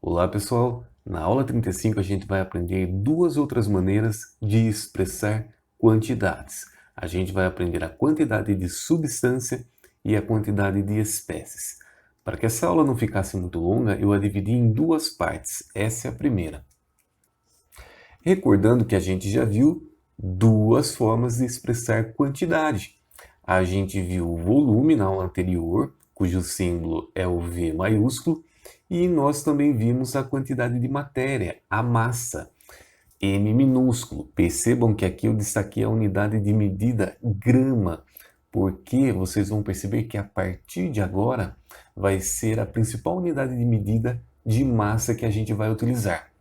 Olá pessoal, na aula 35 a gente vai aprender duas outras maneiras de expressar quantidades. A gente vai aprender a quantidade de substância e a quantidade de espécies. Para que essa aula não ficasse muito longa, eu a dividi em duas partes. Essa é a primeira. Recordando que a gente já viu duas formas de expressar quantidade. A gente viu o volume na aula anterior, cujo símbolo é o V maiúsculo, e nós também vimos a quantidade de matéria, a massa, M minúsculo. Percebam que aqui eu destaquei a unidade de medida grama, porque vocês vão perceber que a partir de agora vai ser a principal unidade de medida de massa que a gente vai utilizar.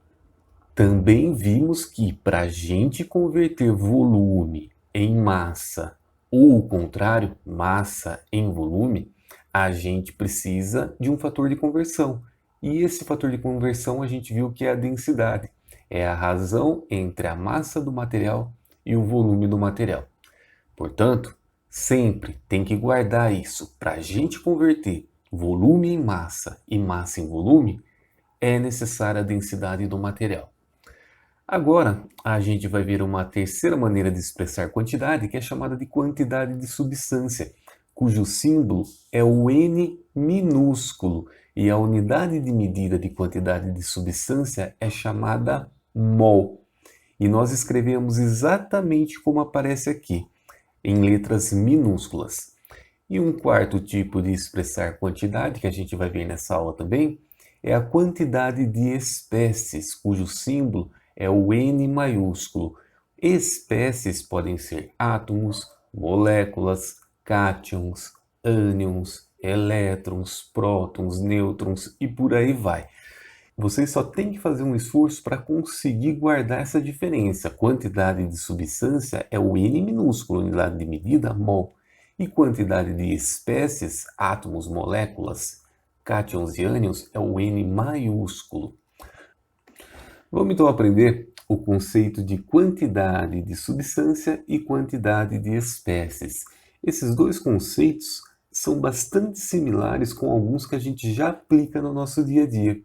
Também vimos que para a gente converter volume em massa, ou o contrário, massa em volume, a gente precisa de um fator de conversão. E esse fator de conversão a gente viu que é a densidade. É a razão entre a massa do material e o volume do material. Portanto, sempre tem que guardar isso. Para a gente converter volume em massa e massa em volume, é necessária a densidade do material. Agora, a gente vai ver uma terceira maneira de expressar quantidade, que é chamada de quantidade de substância, cujo símbolo é o N minúsculo, e a unidade de medida de quantidade de substância é chamada mol. E nós escrevemos exatamente como aparece aqui, em letras minúsculas. E um quarto tipo de expressar quantidade, que a gente vai ver nessa aula também, é a quantidade de espécies, cujo símbolo é o N maiúsculo. Espécies podem ser átomos, moléculas, cátions, ânions, elétrons, prótons, nêutrons e por aí vai. Vocês só têm que fazer um esforço para conseguir guardar essa diferença. Quantidade de substância é o N minúsculo, unidade de medida, mol. E quantidade de espécies, átomos, moléculas, cátions e ânions, é o N maiúsculo. Vamos então aprender o conceito de quantidade de substância e quantidade de espécies. Esses dois conceitos são bastante similares com alguns que a gente já aplica no nosso dia a dia.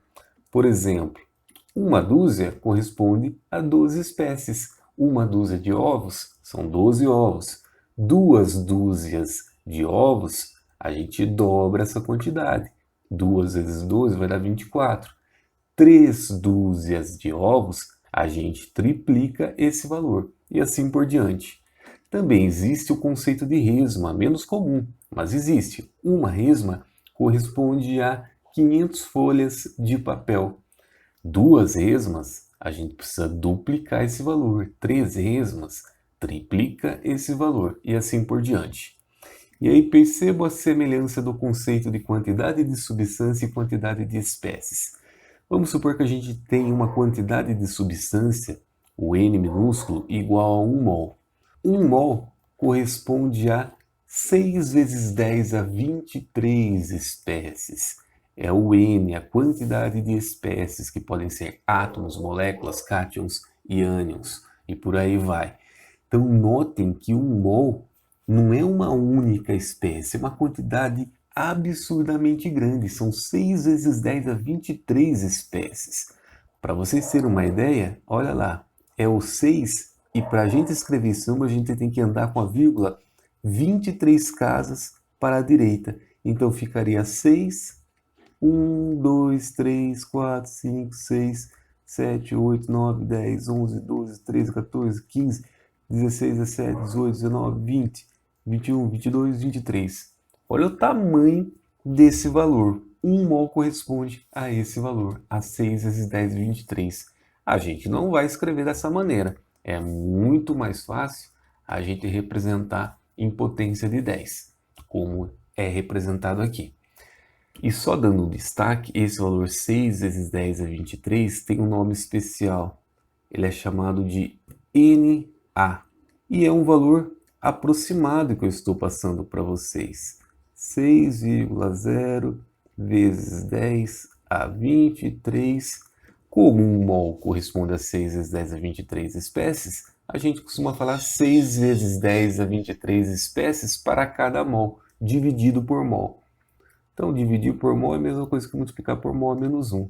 Por exemplo, uma dúzia corresponde a 12 espécies. Uma dúzia de ovos são 12 ovos. Duas dúzias de ovos, a gente dobra essa quantidade. 2 vezes 12 vai dar 24. 3 dúzias de ovos, a gente triplica esse valor. E assim por diante. Também existe o conceito de resma, menos comum, mas existe. Uma resma corresponde a 500 folhas de papel. 2 resmas, a gente precisa duplicar esse valor. 3 resmas, triplica esse valor. E assim por diante. E aí perceba a semelhança do conceito de quantidade de substância e quantidade de espécies. Vamos supor que a gente tem uma quantidade de substância, o N minúsculo, igual a 1 mol. 1 mol corresponde a 6 vezes 10 a 23 espécies. É o N, a quantidade de espécies, que podem ser átomos, moléculas, cátions e ânions, e por aí vai. Então, notem que 1 mol não é uma única espécie, é uma quantidade absurdamente grande. São 6 vezes 10 a 23 espécies. Para vocês terem uma ideia, olha lá, é o 6 e para a gente escrever esse número a gente tem que andar com a vírgula 23 casas para a direita. Então ficaria 6, 1, 2, 3, 4, 5, 6, 7, 8, 9, 10, 11, 12, 13, 14, 15, 16, 17, 18, 19, 20, 21, 22, 23. Olha o tamanho desse valor. 1 mol corresponde a esse valor, a 6 vezes 10, 23. A gente não vai escrever dessa maneira. É muito mais fácil a gente representar em potência de 10, como é representado aqui. E só dando um destaque, esse valor 6 vezes 10 a 23 tem um nome especial. Ele é chamado de NA. E é um valor aproximado que eu estou passando para vocês. 6,0 vezes 10 a 23. Como um mol corresponde a 6 vezes 10 a 23 espécies, a gente costuma falar 6 vezes 10 a 23 espécies para cada mol, dividido por mol. Então, dividir por mol é a mesma coisa que multiplicar por mol a menos 1.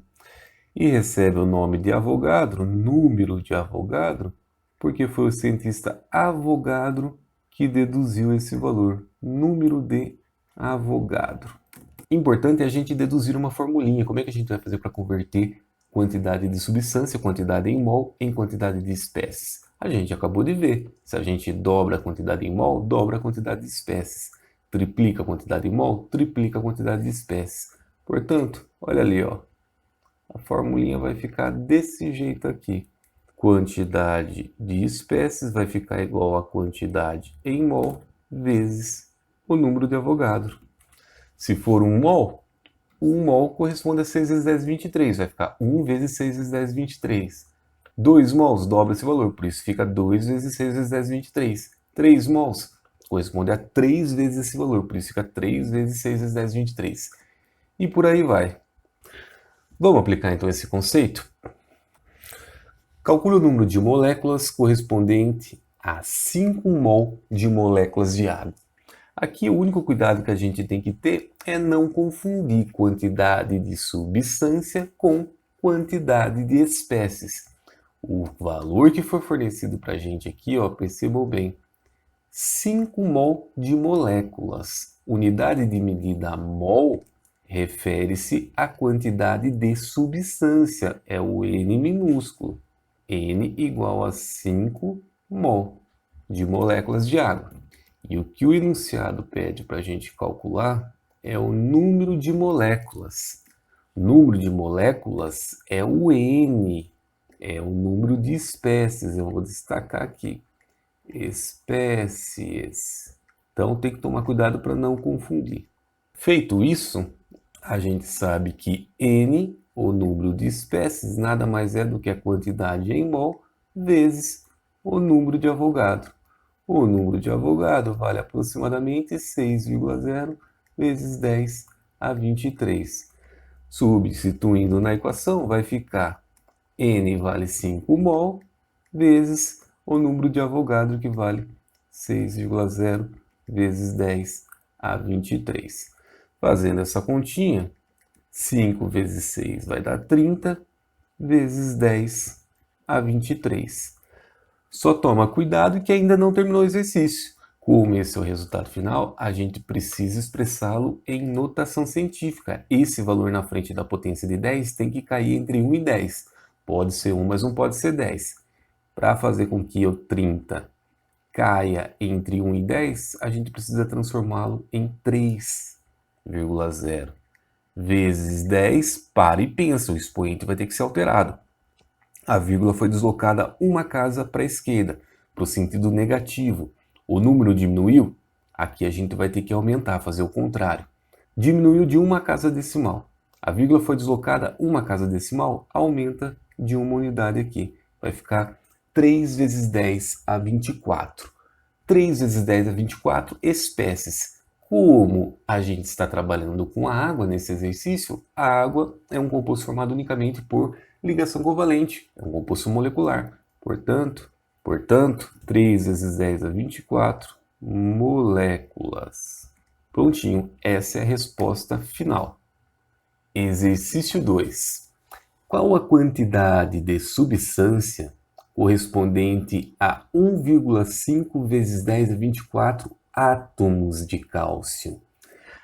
e recebe o nome de Avogadro, número de Avogadro, porque foi o cientista Avogadro que deduziu esse valor, número de Avogadro. Importante é a gente deduzir uma formulinha. Como é que a gente vai fazer para converter quantidade de substância, quantidade em mol, em quantidade de espécies? A gente acabou de ver. Se a gente dobra a quantidade em mol, dobra a quantidade de espécies. Triplica a quantidade em mol, triplica a quantidade de espécies. Portanto, olha ali, ó. A formulinha vai ficar desse jeito aqui. Quantidade de espécies vai ficar igual a quantidade em mol vezes o número de Avogadro. Se for 1 mol corresponde a 6 vezes 10, 23. Vai ficar 1 vezes 6 vezes 10, 23. 2 mols dobra esse valor, por isso fica 2 vezes 6 vezes 10, 23. 3 mols corresponde a 3 vezes esse valor, por isso fica 3 vezes 6 vezes 10, 23. E por aí vai. Vamos aplicar então esse conceito? Calcule o número de moléculas correspondente a 5 mol de moléculas de água. Aqui o único cuidado que a gente tem que ter é não confundir quantidade de substância com quantidade de espécies. O valor que for fornecido para a gente aqui, ó, percebam bem, 5 mol de moléculas. Unidade de medida mol refere-se à quantidade de substância, é o N minúsculo. N igual a 5 mol de moléculas de água. E o que o enunciado pede para a gente calcular é o número de moléculas. O número de moléculas é o N, é o número de espécies. Eu vou destacar aqui. Espécies. Então tem que tomar cuidado para não confundir. Feito isso, a gente sabe que N, o número de espécies, nada mais é do que a quantidade em mol vezes o número de Avogadro. O número de Avogadro vale aproximadamente 6,0 vezes 10 a 23. Substituindo na equação, vai ficar N vale 5 mol vezes o número de Avogadro, que vale 6,0 vezes 10 a 23. Fazendo essa continha, 5 vezes 6 vai dar 30, vezes 10 a 23. Só toma cuidado que ainda não terminou o exercício. Como esse é o resultado final, a gente precisa expressá-lo em notação científica. Esse valor na frente da potência de 10 tem que cair entre 1 e 10. Pode ser 1, mas não pode ser 10. Para fazer com que o 30 caia entre 1 e 10, a gente precisa transformá-lo em 3,0 vezes 10. Para e pensa, o expoente vai ter que ser alterado. A vírgula foi deslocada uma casa para a esquerda, para o sentido negativo. O número diminuiu? Aqui a gente vai ter que aumentar, fazer o contrário. Diminuiu de uma casa decimal. A vírgula foi deslocada uma casa decimal, aumenta de uma unidade aqui. Vai ficar 3 vezes 10 a 24. 3 vezes 10 a 24 espécies. Como a gente está trabalhando com a água nesse exercício, a água é um composto formado unicamente por ligação covalente, é um composto molecular. Portanto, 3 vezes 10 a 24 moléculas. Prontinho, essa é a resposta final. Exercício 2. Qual a quantidade de substância correspondente a 1,5 vezes 10 a 24 átomos de cálcio?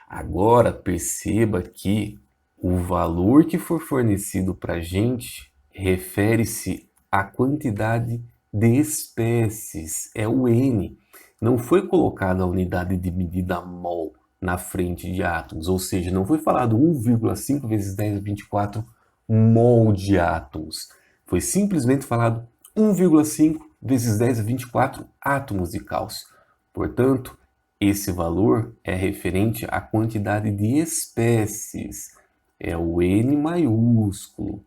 Agora perceba que o valor que for fornecido para a gente refere-se à quantidade de espécies, é o N. Não foi colocada a unidade de medida mol na frente de átomos, ou seja, não foi falado 1,5 vezes 10 a 24 mol de átomos. Foi simplesmente falado 1,5 vezes 10 a 24 átomos de cálcio. Portanto, esse valor é referente à quantidade de espécies. É o N maiúsculo.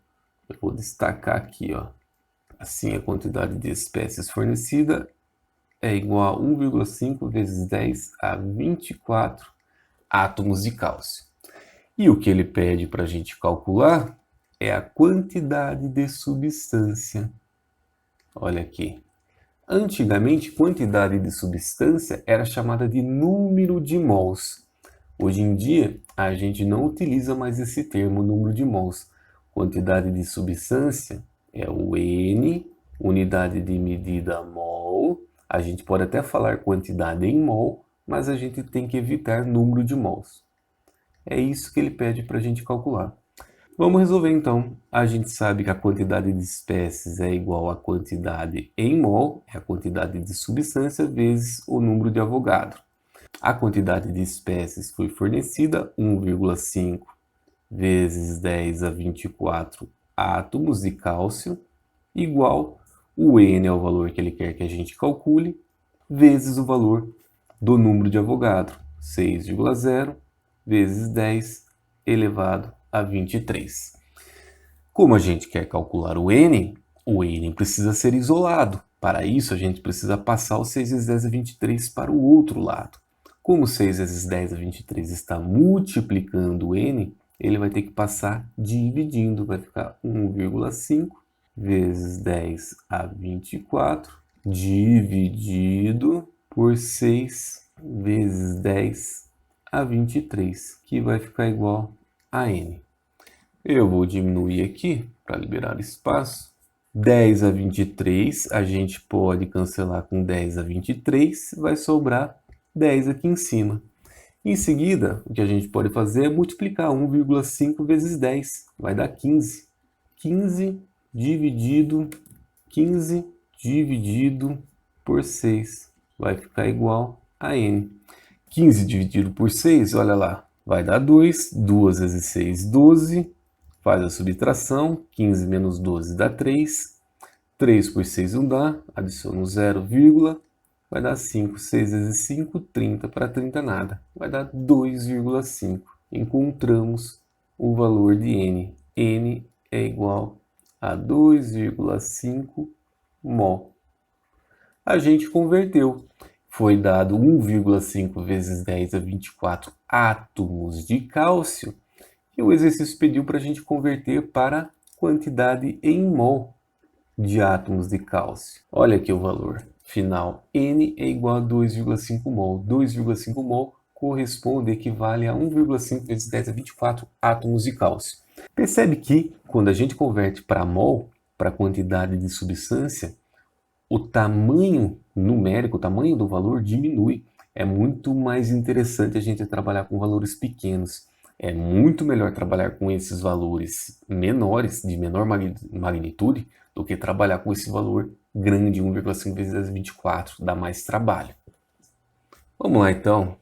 Eu vou destacar aqui, ó. Assim, a quantidade de espécies fornecida é igual a 1,5 vezes 10 a 24 átomos de cálcio. E o que ele pede para a gente calcular é a quantidade de substância. Olha aqui. Antigamente, quantidade de substância era chamada de número de mols. Hoje em dia, a gente não utiliza mais esse termo, número de mols. quantidade de substância é o N, unidade de medida mol. A gente pode até falar quantidade em mol, mas a gente tem que evitar número de mols. É isso que ele pede para a gente calcular. Vamos resolver então. A gente sabe que a quantidade de espécies é igual à quantidade em mol, é a quantidade de substância vezes o número de Avogadro. A quantidade de espécies foi fornecida, 1,5 vezes 10 a 24 átomos de cálcio, igual o N é o valor que ele quer que a gente calcule, vezes o valor do número de Avogadro, 6,0 vezes 10 elevado a 23. Como a gente quer calcular o N precisa ser isolado. Para isso, a gente precisa passar o 6 vezes 10 a 23 para o outro lado. Como 6 vezes 10 a 23 está multiplicando o N, ele vai ter que passar dividindo. Vai ficar 1,5 vezes 10 a 24 dividido por 6 vezes 10 a 23, que vai ficar igual a N. Eu vou diminuir aqui para liberar espaço. 10 a 23, a gente pode cancelar com 10 a 23, vai sobrar 10 aqui em cima. Em seguida, o que a gente pode fazer é multiplicar 1,5 vezes 10, vai dar 15. 15 dividido por 6 vai ficar igual a N. 15 dividido por 6, olha lá, vai dar 2. 2 vezes 6, 12. Faz a subtração, 15 menos 12 dá 3. 3 por 6 não dá, adiciono 0, vai dar 5. 6 vezes 5, 30. Para 30 nada, vai dar 2,5. Encontramos o valor de N. N é igual a 2,5 mol. A gente converteu. Foi dado 1,5 vezes 10 a 24 átomos de cálcio. E o exercício pediu para a gente converter para quantidade em mol de átomos de cálcio. Olha aqui o valor final. N é igual a 2,5 mol. 2,5 mol equivale a 1,5 vezes 10 a 24 átomos de cálcio. Percebe que quando a gente converte para mol, para quantidade de substância, o tamanho numérico, o tamanho do valor diminui. É muito mais interessante a gente trabalhar com valores pequenos. É muito melhor trabalhar com esses valores menores, de menor magnitude, do que trabalhar com esse valor grande, 1,5 vezes 10 a 24, dá mais trabalho. Vamos lá então,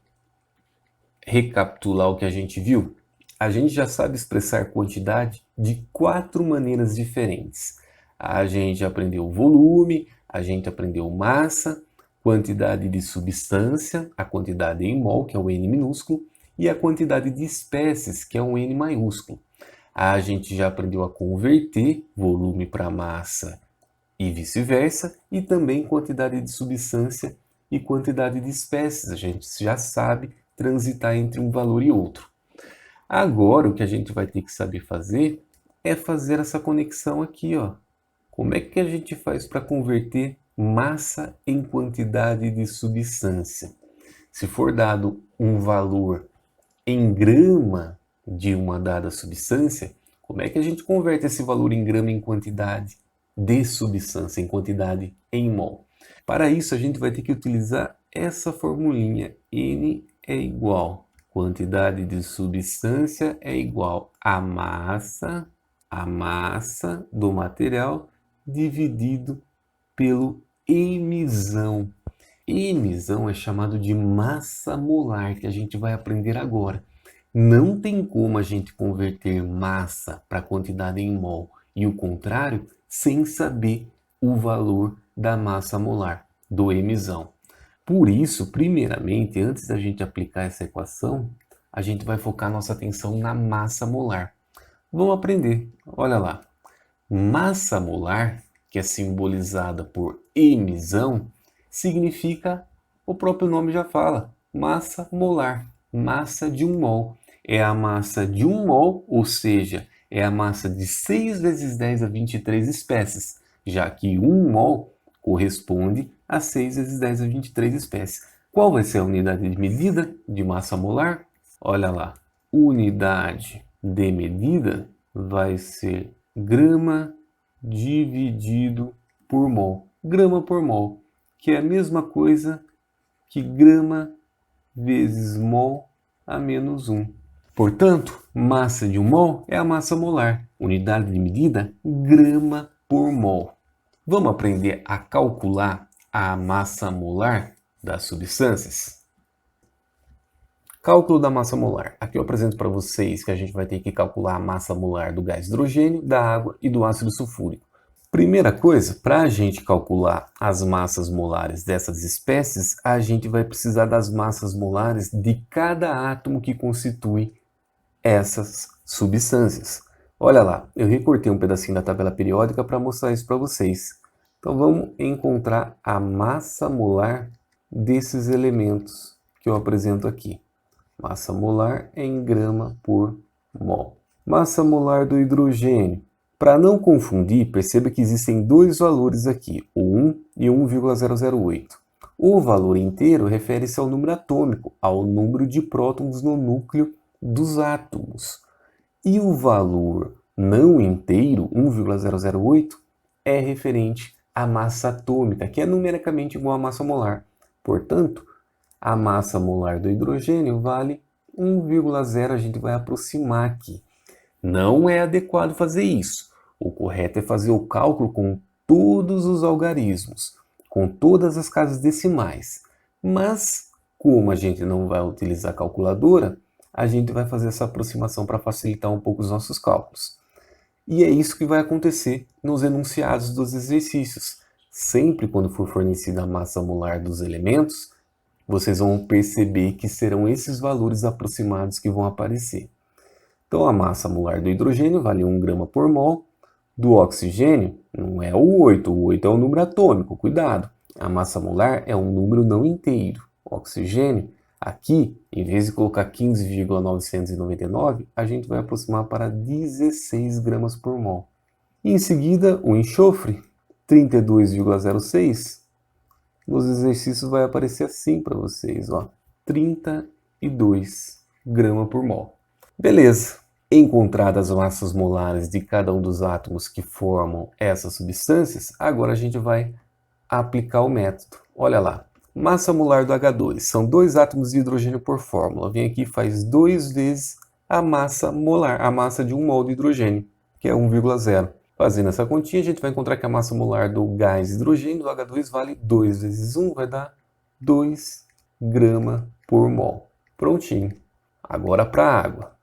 recapitular o que a gente viu. A gente já sabe expressar quantidade de 4 maneiras diferentes. A gente aprendeu volume, a gente aprendeu massa, quantidade de substância, a quantidade em mol, que é o N minúsculo, e a quantidade de espécies, que é um N maiúsculo. A gente já aprendeu a converter volume para massa e vice-versa, e também quantidade de substância e quantidade de espécies. A gente já sabe transitar entre um valor e outro. Agora, o que a gente vai ter que saber fazer é fazer essa conexão aqui, ó. Como é que a gente faz para converter massa em quantidade de substância? Se for dado um valor em grama de uma dada substância, como é que a gente converte esse valor em grama em quantidade de substância, em quantidade em mol? Para isso, a gente vai ter que utilizar essa formulinha. N é igual, quantidade de substância é igual a massa do material dividido pelo emissão. Emissão é chamado de massa molar, que a gente vai aprender agora. Não tem como a gente converter massa para quantidade em mol e o contrário sem saber o valor da massa molar, do emissão. Por isso, primeiramente, antes da gente aplicar essa equação, a gente vai focar nossa atenção na massa molar. Vamos aprender. Olha lá. Massa molar, que é simbolizada por emissão, significa, o próprio nome já fala, massa molar, massa de 1 mol. É a massa de 1 mol, ou seja, é a massa de 6 vezes 10 a 23 espécies, já que 1 mol corresponde a 6 vezes 10 a 23 espécies. Qual vai ser a unidade de medida de massa molar? Olha lá, unidade de medida vai ser grama dividido por mol. Grama por mol, que é a mesma coisa que grama vezes mol a menos 1. Portanto, massa de 1 mol é a massa molar. Unidade de medida, grama por mol. Vamos aprender a calcular a massa molar das substâncias? Cálculo da massa molar. Aqui eu apresento para vocês que a gente vai ter que calcular a massa molar do gás hidrogênio, da água e do ácido sulfúrico. Primeira coisa, para a gente calcular as massas molares dessas espécies, a gente vai precisar das massas molares de cada átomo que constitui essas substâncias. Olha lá, eu recortei um pedacinho da tabela periódica para mostrar isso para vocês. Então vamos encontrar a massa molar desses elementos que eu apresento aqui. Massa molar em grama por mol. Massa molar do hidrogênio. Para não confundir, perceba que existem dois valores aqui, o 1 e 1,008. O valor inteiro refere-se ao número atômico, ao número de prótons no núcleo dos átomos. E o valor não inteiro, 1,008, é referente à massa atômica, que é numericamente igual à massa molar. Portanto, a massa molar do hidrogênio vale 1,0, a gente vai aproximar aqui. Não é adequado fazer isso. O correto é fazer o cálculo com todos os algarismos, com todas as casas decimais. Mas, como a gente não vai utilizar calculadora, a gente vai fazer essa aproximação para facilitar um pouco os nossos cálculos. E é isso que vai acontecer nos enunciados dos exercícios. Sempre quando for fornecida a massa molar dos elementos, vocês vão perceber que serão esses valores aproximados que vão aparecer. Então, a massa molar do hidrogênio vale 1 grama por mol. Do oxigênio, não é o 8 é o número atômico, cuidado. A massa molar é um número não inteiro. O oxigênio, aqui, em vez de colocar 15,999, a gente vai aproximar para 16 gramas por mol. E em seguida, o enxofre, 32,06. Nos exercícios vai aparecer assim para vocês, ó, 32 gramas por mol. Beleza, encontradas as massas molares de cada um dos átomos que formam essas substâncias, agora a gente vai aplicar o método. Olha lá, massa molar do H2, são 2 átomos de hidrogênio por fórmula. Vem aqui e faz 2 vezes a massa molar, a massa de 1 mol de hidrogênio, que é 1,0. Fazendo essa continha, a gente vai encontrar que a massa molar do gás hidrogênio, do H2, vale 2 vezes 1, vai dar 2 gramas por mol. Prontinho. Agora para a água.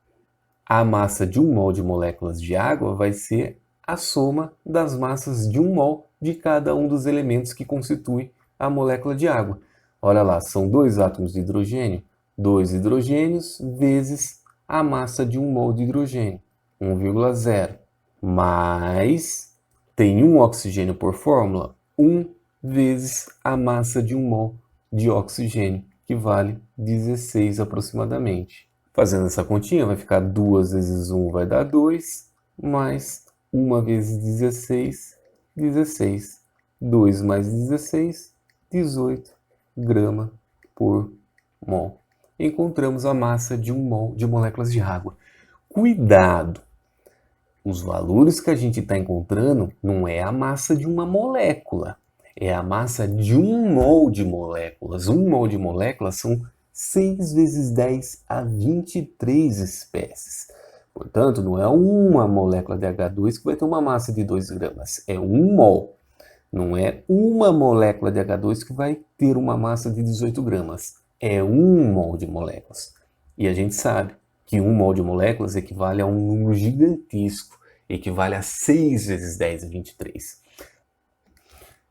A massa de 1 mol de moléculas de água vai ser a soma das massas de 1 mol de cada um dos elementos que constitui a molécula de água. Olha lá, são 2 átomos de hidrogênio, 2 hidrogênios vezes a massa de 1 mol de hidrogênio, 1,0. Mais, tem 1 oxigênio por fórmula, 1 vezes a massa de 1 mol de oxigênio, que vale 16 aproximadamente. Fazendo essa continha, vai ficar 2 vezes 1 vai dar 2, mais 1 vezes 16, 16. 2 mais 16, 18 gramas por mol. Encontramos a massa de 1 mol de moléculas de água. Cuidado! Os valores que a gente está encontrando não é a massa de uma molécula, é a massa de 1 mol de moléculas. 1 mol de moléculas são 6 vezes 10 a 23 espécies. Portanto, não é uma molécula de H2 que vai ter uma massa de 2 gramas, é 1 mol. Não é uma molécula de H2 que vai ter uma massa de 18 gramas, é 1 mol de moléculas. E a gente sabe que 1 mol de moléculas equivale a um número gigantesco, equivale a 6 vezes 10 a 23.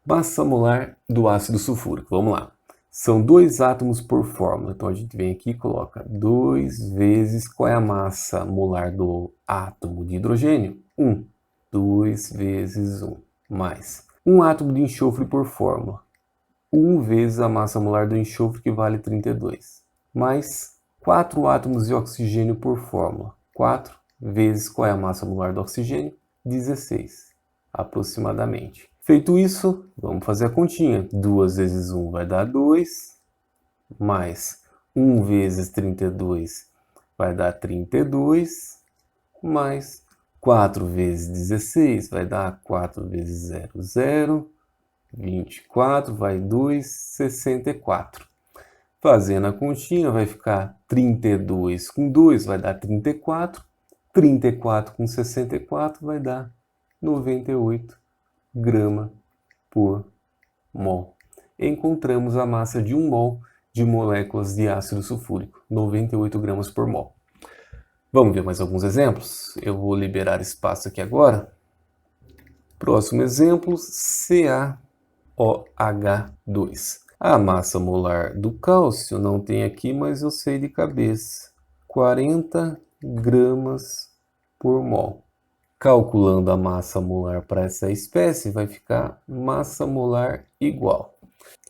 Massa molar do ácido sulfúrico, vamos lá. São 2 átomos por fórmula, então a gente vem aqui e coloca 2 vezes, qual é a massa molar do átomo de hidrogênio? 1. 2 vezes 1, mais 1 átomo de enxofre por fórmula, 1 vezes a massa molar do enxofre, que vale 32, mais 4 átomos de oxigênio por fórmula, 4 vezes qual é a massa molar do oxigênio? 16, aproximadamente. Feito isso, vamos fazer a continha. 2 vezes 1 vai dar 2, mais 1 vezes 32 vai dar 32, mais 4 vezes 16 vai dar 4 vezes 0, 0. 24 vai 2, 64. Fazendo a continha, vai ficar 32 com 2 vai dar 34. 34 com 64 vai dar 98 gramas por mol. Encontramos a massa de 1 mol de moléculas de ácido sulfúrico, 98 gramas por mol. Vamos ver mais alguns exemplos? Eu vou liberar espaço aqui agora. Próximo exemplo, CaOH2. A massa molar do cálcio não tem aqui, mas eu sei de cabeça. 40 gramas por mol. Calculando a massa molar para essa espécie, vai ficar massa molar igual.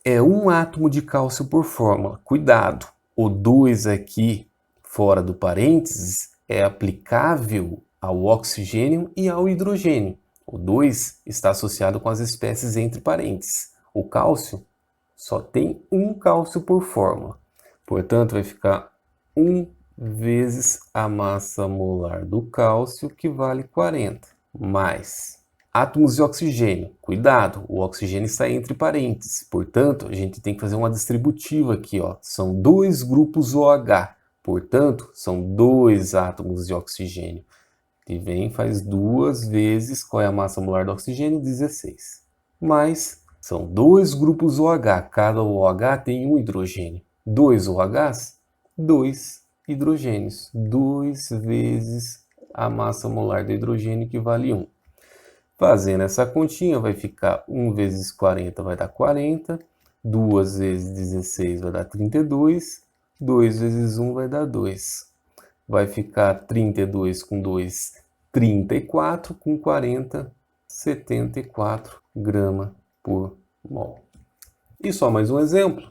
É um átomo de cálcio por fórmula. Cuidado, o 2 aqui fora do parênteses é aplicável ao oxigênio e ao hidrogênio. O 2 está associado com as espécies entre parênteses. O cálcio só tem um cálcio por fórmula. Portanto, vai ficar 1 vezes a massa molar do cálcio, que vale 40, mais átomos de oxigênio. Cuidado, o oxigênio está entre parênteses. Portanto, a gente tem que fazer uma distributiva aqui, ó. São 2 grupos OH. Portanto, são 2 átomos de oxigênio. Que vem, faz 2 vezes, qual é a massa molar do oxigênio? 16. Mais, são 2 grupos OH. Cada OH tem um hidrogênio. 2 OHs, 2 hidrogênios. 2 vezes a massa molar do hidrogênio, que vale 1. Fazendo essa continha, vai ficar 1 vezes 40 vai dar 40. 2 vezes 16 vai dar 32. 2 vezes 1 vai dar 2. Vai ficar 32 com 2, 34, com 40, 74 gramas por mol. E só mais um exemplo.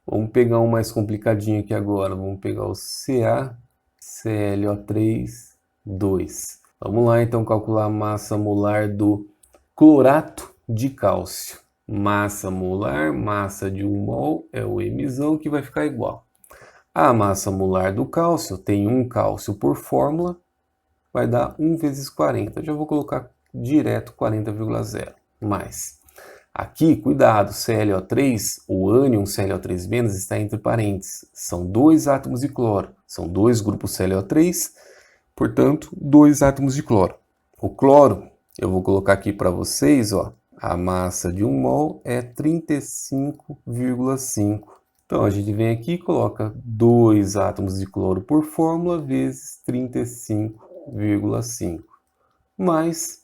Vamos pegar um mais complicadinho aqui agora. Vamos pegar o CaClO3, 2. Vamos lá então calcular a massa molar do clorato de cálcio. Massa molar, massa de 1 mol, é o Mzão, que vai ficar igual. A massa molar do cálcio tem um cálcio por fórmula, vai dar 1 vezes 40. Já vou colocar direto 40,0. Mais. Aqui, cuidado, ClO3, o ânion ClO3- está entre parênteses. São 2 átomos de cloro. São 2 grupos ClO3, portanto, 2 átomos de cloro. O cloro, eu vou colocar aqui para vocês, ó, a massa de 1 mol é 35,5. Então, a gente vem aqui e coloca 2 átomos de cloro por fórmula vezes 35,5. Mais,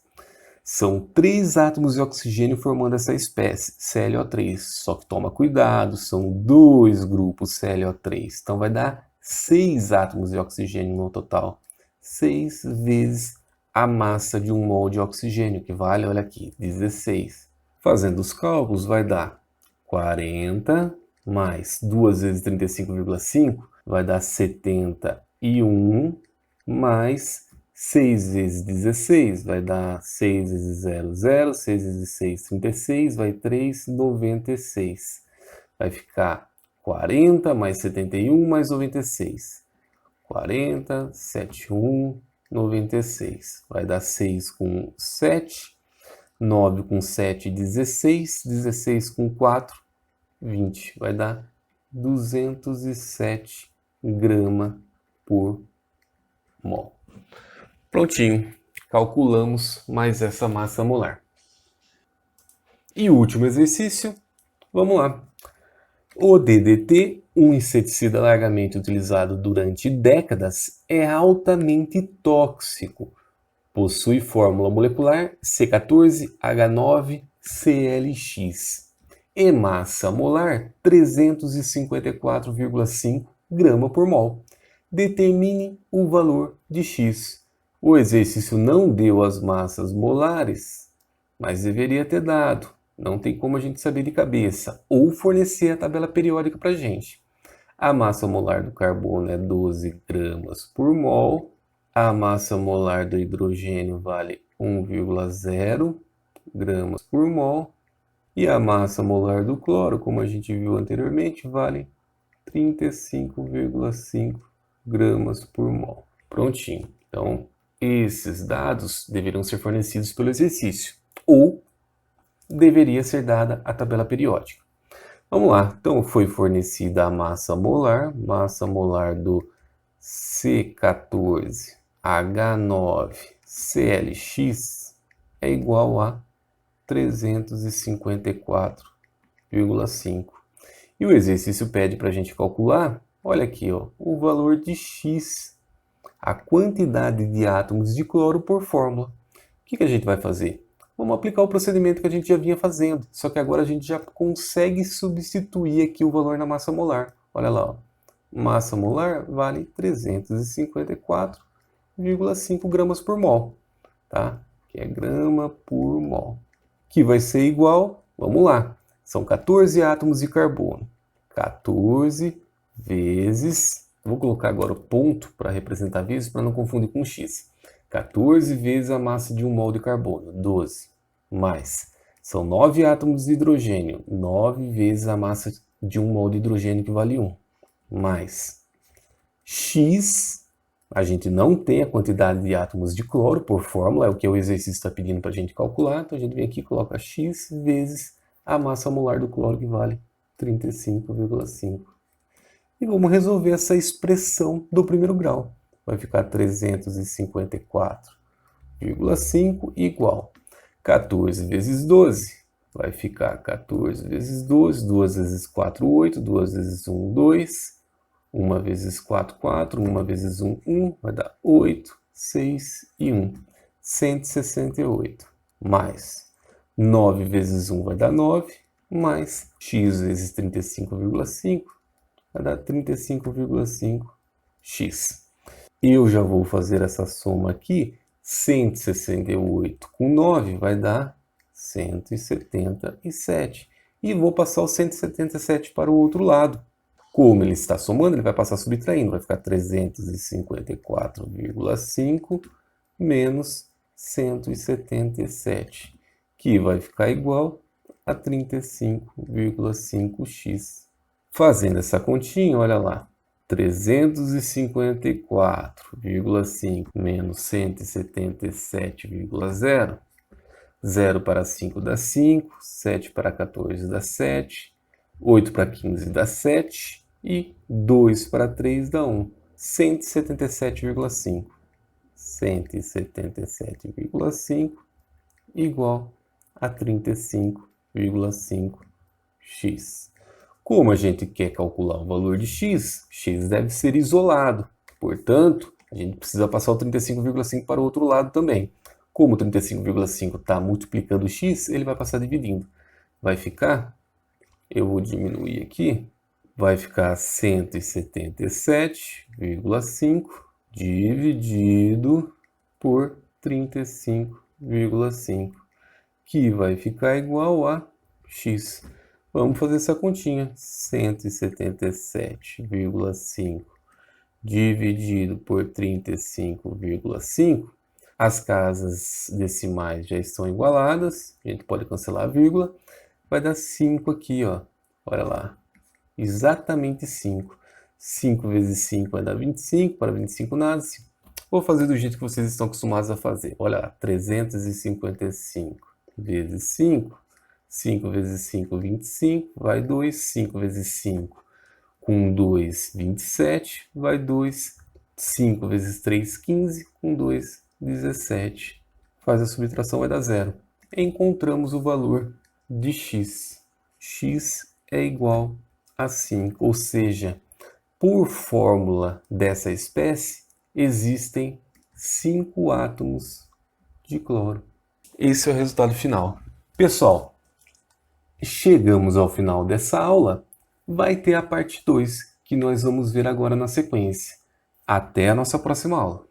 são 3 átomos de oxigênio formando essa espécie, ClO3. Só que toma cuidado, são 2 grupos ClO3. Então, vai dar 6 átomos de oxigênio no total. 6 vezes a massa de 1 mol de oxigênio, que vale, olha aqui, 16. Fazendo os cálculos, vai dar 40... mais 2 vezes 35,5 vai dar 71, mais 6 vezes 16 vai dar 6 vezes 0, 0, 6 vezes 6, 36, vai 3, 96. Vai ficar 40 mais 71 mais 96. 40, 71, 96. Vai dar 6 com 7, 9 com 7, 16, 16 com 4, 20, vai dar 207 gramas por mol. Prontinho, calculamos mais essa massa molar. E o último exercício, vamos lá. O DDT, um inseticida largamente utilizado durante décadas, é altamente tóxico. Possui fórmula molecular C14H9ClX. E massa molar 354,5 gramas por mol. Determine o valor de X. O exercício não deu as massas molares, mas deveria ter dado. Não tem como a gente saber de cabeça. Ou fornecer a tabela periódica para a gente. A massa molar do carbono é 12 gramas por mol. A massa molar do hidrogênio vale 1,0 gramas por mol. E a massa molar do cloro, como a gente viu anteriormente, vale 35,5 gramas por mol. Prontinho. Então, esses dados deveriam ser fornecidos pelo exercício, ou deveria ser dada a tabela periódica. Vamos lá, então foi fornecida a massa molar do C14H9ClX é igual a 354,5. E o exercício pede para a gente calcular, olha aqui, ó, o valor de X, a quantidade de átomos de cloro por fórmula. O que a gente vai fazer? Vamos aplicar o procedimento que a gente já vinha fazendo, só que agora a gente já consegue substituir aqui o valor na massa molar. Olha lá, ó. Massa molar vale 354,5 gramas por mol, tá? Que é grama por mol. Que vai ser igual, vamos lá, são 14 átomos de carbono. 14 vezes, vou colocar agora o ponto para representar vezes, para não confundir com x. 14 vezes a massa de 1 mol de carbono, 12, mais, são 9 átomos de hidrogênio, 9 vezes a massa de 1 mol de hidrogênio, que vale 1, mais, x, a gente não tem a quantidade de átomos de cloro por fórmula, é o que o exercício está pedindo para a gente calcular, então a gente vem aqui e coloca x vezes a massa molar do cloro, que vale 35,5. E vamos resolver essa expressão do primeiro grau. Vai ficar 354,5 igual 14 vezes 12. Vai ficar 14 vezes 12, 2 vezes 4, 8, 2 vezes 1, 2, 1 vezes 4, 4, 1 vezes 1, 1, vai dar 8, 6 e 1. 168. Mais 9 vezes 1 vai dar 9, mais x vezes 35,5 vai dar 35,5x. Eu já vou fazer essa soma aqui. 168 com 9 vai dar 177. E vou passar o 177 para o outro lado. Como ele está somando, ele vai passar subtraindo. Vai ficar 354,5 menos 177, que vai ficar igual a 35,5x. Fazendo essa continha, olha lá, 354,5 menos 177,0, 0 para 5 dá 5, 7 para 14 dá 7, 8 para 15 dá 7 e 2 para 3 dá 1, 177,5. 177,5 igual a 35,5x. Como a gente quer calcular o valor de x, x deve ser isolado. Portanto, a gente precisa passar o 35,5 para o outro lado também. Como o 35,5 está multiplicando x, ele vai passar dividindo. Vai ficar, eu vou diminuir aqui, vai ficar 177,5 dividido por 35,5, que vai ficar igual a x. Vamos fazer essa continha. 177,5 dividido por 35,5. As casas decimais já estão igualadas. A gente pode cancelar a vírgula. Vai dar 5 aqui, ó. Olha lá. Exatamente 5. 5 vezes 5 vai dar 25. Para 25 nada. Vou fazer do jeito que vocês estão acostumados a fazer. Olha lá. 355 vezes 5. 5 vezes 5, 25, vai 2. 5 vezes 5, com 2, 27, vai 2. 5 vezes 3, 15, com 2, 17. Faz a subtração, vai dar 0. Encontramos o valor de x. X é igual a 5, ou seja, por fórmula dessa espécie, existem 5 átomos de cloro. Esse é o resultado final. Pessoal, chegamos ao final dessa aula, vai ter a parte 2, que nós vamos ver agora na sequência. Até a nossa próxima aula.